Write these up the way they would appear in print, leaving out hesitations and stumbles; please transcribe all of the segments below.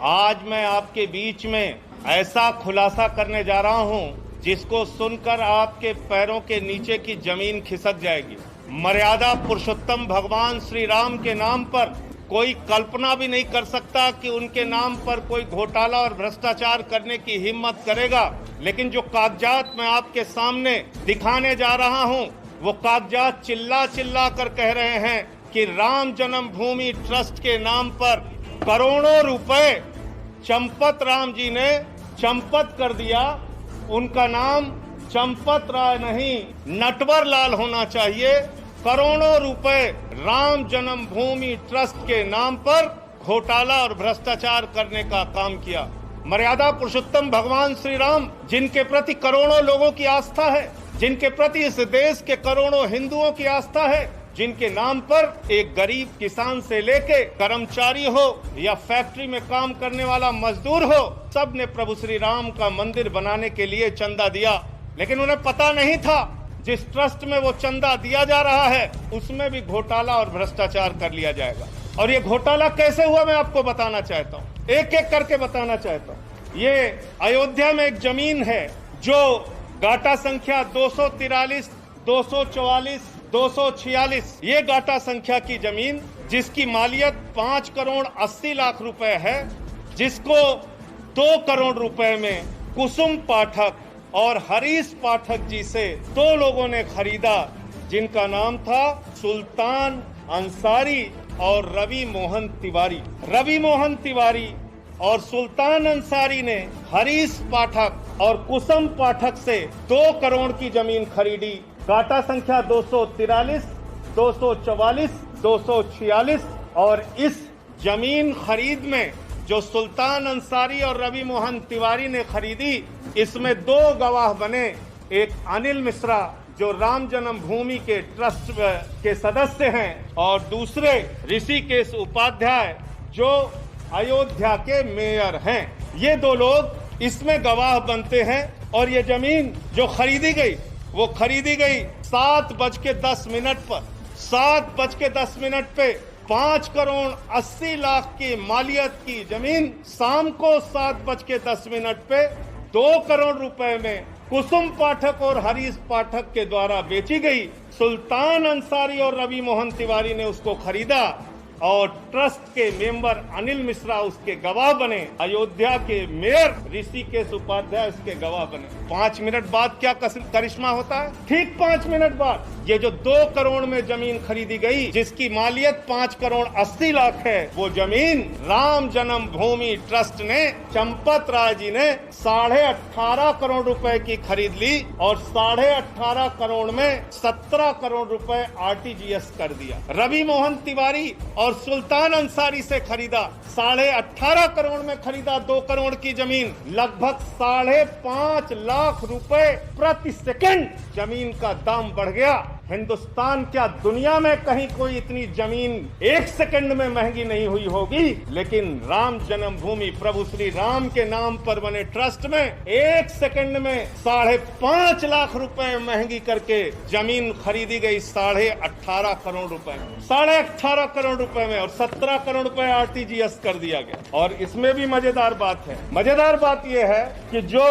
आज मैं आपके बीच में ऐसा खुलासा करने जा रहा हूं जिसको सुनकर आपके पैरों के नीचे की जमीन खिसक जाएगी। मर्यादा पुरुषोत्तम भगवान श्री राम के नाम पर कोई कल्पना भी नहीं कर सकता कि उनके नाम पर कोई घोटाला और भ्रष्टाचार करने की हिम्मत करेगा। लेकिन जो कागजात मैं आपके सामने दिखाने जा रहा हूं, वो कागजात चिल्ला चिल्ला कर कह रहे हैं कि राम जन्मभूमि ट्रस्ट के नाम पर करोड़ों रुपए चंपत राम जी ने चंपत कर दिया। उनका नाम चंपत राय नहीं, नटवर लाल होना चाहिए। करोड़ों रुपए राम जन्मभूमि ट्रस्ट के नाम पर घोटाला और भ्रष्टाचार करने का काम किया। मर्यादा पुरुषोत्तम भगवान श्री राम, जिनके प्रति करोड़ों लोगों की आस्था है, जिनके प्रति इस देश के करोड़ों हिंदुओं की आस्था है, जिनके नाम पर एक गरीब किसान से लेके कर्मचारी हो या फैक्ट्री में काम करने वाला मजदूर हो, सब ने प्रभु श्री राम का मंदिर बनाने के लिए चंदा दिया। लेकिन उन्हें पता नहीं था जिस ट्रस्ट में वो चंदा दिया जा रहा है उसमें भी घोटाला और भ्रष्टाचार कर लिया जाएगा। और ये घोटाला कैसे हुआ मैं आपको बताना चाहता हूँ, एक एक करके बताना चाहता हूँ। ये अयोध्या में एक जमीन है जो गाटा संख्या 243, 244, 246, ये गाटा संख्या की जमीन जिसकी मालियत 5 करोड़ 80 लाख रुपए है, जिसको 2 करोड़ रुपए में कुसुम पाठक और हरीश पाठक जी से 2 लोगों ने खरीदा, जिनका नाम था सुल्तान अंसारी और रवि मोहन तिवारी। रवि मोहन तिवारी और सुल्तान अंसारी ने हरीश पाठक और कुसुम पाठक से 2 करोड़ की जमीन खरीदी। गाटा संख्या 243, 244, 246 और इस जमीन खरीद में जो सुल्तान अंसारी और रवि मोहन तिवारी ने खरीदी, इसमें 2 गवाह बने। एक अनिल मिश्रा जो राम जन्मभूमि के ट्रस्ट के सदस्य हैं और दूसरे ऋषिकेश उपाध्याय जो अयोध्या के मेयर हैं। ये 2 लोग इसमें गवाह बनते हैं। और ये जमीन जो खरीदी गई वो खरीदी गई 7:10 पर। 7:10 पे 5 करोड़ 80 लाख की मालियत की जमीन शाम को 7:10 पे 2 करोड़ रुपए में कुसुम पाठक और हरीश पाठक के द्वारा बेची गई। सुल्तान अंसारी और रवि मोहन तिवारी ने उसको खरीदा और ट्रस्ट के मेंबर अनिल मिश्रा उसके गवाह बने। अयोध्या के मेयर ऋषिकेश उपाध्याय उसके गवाह बने। 5 मिनट बाद क्या करिश्मा होता है? ठीक 5 मिनट बाद ये जो 2 करोड़ में जमीन खरीदी गई, जिसकी मालियत 5 करोड़ 80 लाख है, वो जमीन राम जन्मभूमि ट्रस्ट ने, चंपत राय जी ने 18.5 करोड़ रुपए की खरीद ली और 18.5 करोड़ में 17 करोड़ रुपए RTGS कर दिया। रवि मोहन तिवारी और सुल्तान अंसारी से खरीदा, 18.5 करोड़ में खरीदा 2 करोड़ की जमीन, लगभग 5.5 लाख रुपए प्रति सेकंड जमीन का दाम बढ़ गया। हिंदुस्तान क्या दुनिया में कहीं कोई इतनी जमीन 1 सेकंड में महंगी नहीं हुई होगी, लेकिन राम जन्मभूमि प्रभु श्री राम के नाम पर बने ट्रस्ट में 1 सेकंड में 5.5 लाख रुपए महंगी करके जमीन खरीदी गई 18.5 करोड़ रुपए में। 18.5 करोड़ रुपए में और 17 करोड़ रुपए RTGS कर दिया गया। और इसमें भी मजेदार बात है। मजेदार बात यह है कि जो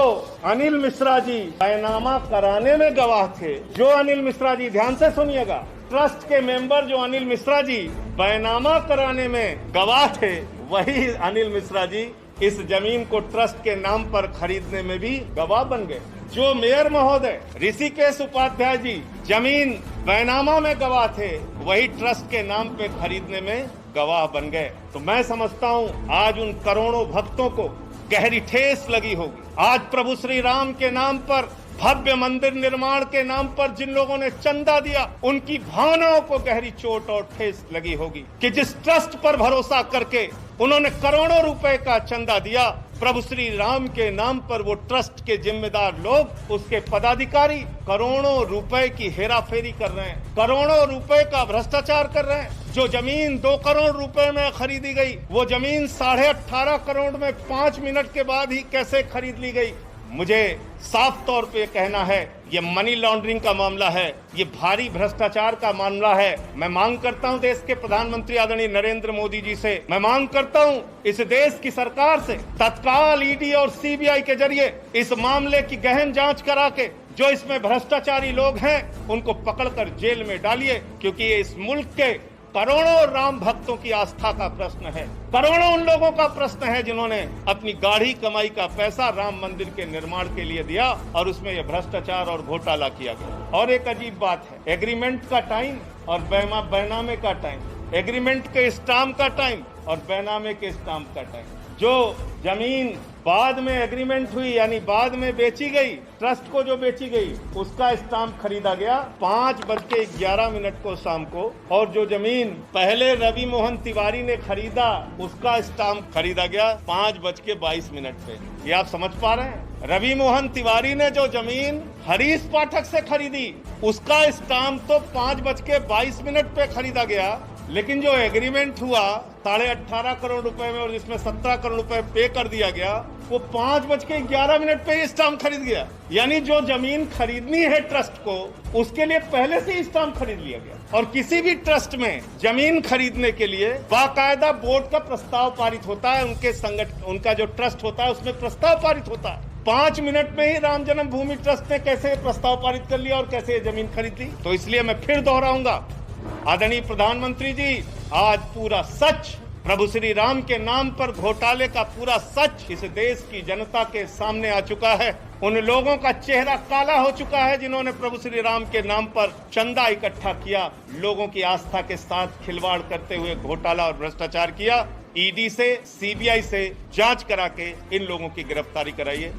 अनिल मिश्रा जी बैनामा कराने में गवाह थे, जो अनिल मिश्रा जी, ध्यान से सुनिएगा, ट्रस्ट के मेंबर जो अनिल मिश्रा जी बैनामा कराने में गवाह थे, वही अनिल मिश्रा जी इस जमीन को ट्रस्ट के नाम पर खरीदने में भी गवाह बन गए। जो मेयर महोदय ऋषिकेश उपाध्याय जी जमीन बैनामा में गवाह थे, वही ट्रस्ट के नाम पे खरीदने में गवाह बन गए। तो मैं समझता हूँ आज उन करोड़ों भक्तों को गहरी ठेस लगी होगी। आज प्रभु श्री राम के नाम पर, भव्य मंदिर निर्माण के नाम पर जिन लोगों ने चंदा दिया, उनकी भावनाओं को गहरी चोट और ठेस लगी होगी कि जिस ट्रस्ट पर भरोसा करके उन्होंने करोड़ों रुपए का चंदा दिया, प्रभु श्री राम के नाम पर वो ट्रस्ट के जिम्मेदार लोग, उसके पदाधिकारी करोड़ों रुपए की हेराफेरी कर रहे हैं, करोड़ों रुपए का भ्रष्टाचार कर रहे हैं। जो जमीन 2 करोड़ रुपए में खरीदी गई, वो जमीन 18.5 करोड़ में 5 मिनट के बाद ही कैसे खरीद ली गई? मुझे साफ तौर पे कहना है, ये मनी लॉन्ड्रिंग का मामला है, ये भारी भ्रष्टाचार का मामला है। मैं मांग करता हूं देश के प्रधानमंत्री आदरणीय नरेंद्र मोदी जी से, मैं मांग करता हूं इस देश की सरकार से, तत्काल ईडी और सीबीआई के जरिए इस मामले की गहन जांच करा के जो इसमें भ्रष्टाचारी लोग हैं उनको पकड़कर जेल में डालिए, क्योंकि ये इस मुल्क के करोड़ों राम भक्तों की आस्था का प्रश्न है। करोड़ों उन लोगों का प्रश्न है जिन्होंने अपनी गाढ़ी कमाई का पैसा राम मंदिर के निर्माण के लिए दिया और उसमें यह भ्रष्टाचार और घोटाला किया गया। और एक अजीब बात है, एग्रीमेंट का टाइम और बैनामे का टाइम, एग्रीमेंट के स्टाम्प का टाइम और बैनामे के स्टाम्प का टाइम। जो जमीन बाद में एग्रीमेंट हुई यानी बाद में बेची गई, ट्रस्ट को जो बेची गई, उसका स्टाम्प खरीदा गया 5:11 को शाम को, और जो जमीन पहले रवि मोहन तिवारी ने खरीदा उसका स्टाम्प खरीदा गया 5:22 पे। ये आप समझ पा रहे हैं? रवि मोहन तिवारी ने जो जमीन हरीश पाठक से खरीदी उसका स्टाम्प तो 5:22 पे खरीदा गया, लेकिन जो एग्रीमेंट हुआ 18.5 करोड़ रुपए में और जिसमें 17 करोड़ रुपए पे कर दिया गया, वो 5:11 पे स्टाम्प खरीद गया। यानी जो जमीन खरीदनी है ट्रस्ट को, उसके लिए पहले से स्टाम्प खरीद लिया गया। और किसी भी ट्रस्ट में जमीन खरीदने के लिए बाकायदा बोर्ड का प्रस्ताव पारित होता है, उनका जो ट्रस्ट होता है उसमें प्रस्ताव पारित होता है। 5 मिनट में ही राम जन्मभूमि ट्रस्ट ने कैसे प्रस्ताव पारित कर लिया और कैसे ये जमीन खरीद ली। तो इसलिए मैं फिर दोहराऊंगा, आदरणीय प्रधानमंत्री जी, आज पूरा सच, प्रभु श्री राम के नाम पर घोटाले का पूरा सच इस देश की जनता के सामने आ चुका है। उन लोगों का चेहरा काला हो चुका है जिन्होंने प्रभु श्री राम के नाम पर चंदा इकट्ठा किया, लोगों की आस्था के साथ खिलवाड़ करते हुए घोटाला और भ्रष्टाचार किया। ईडी से, सीबीआई से जांच करा के इन लोगों की गिरफ्तारी कराइए।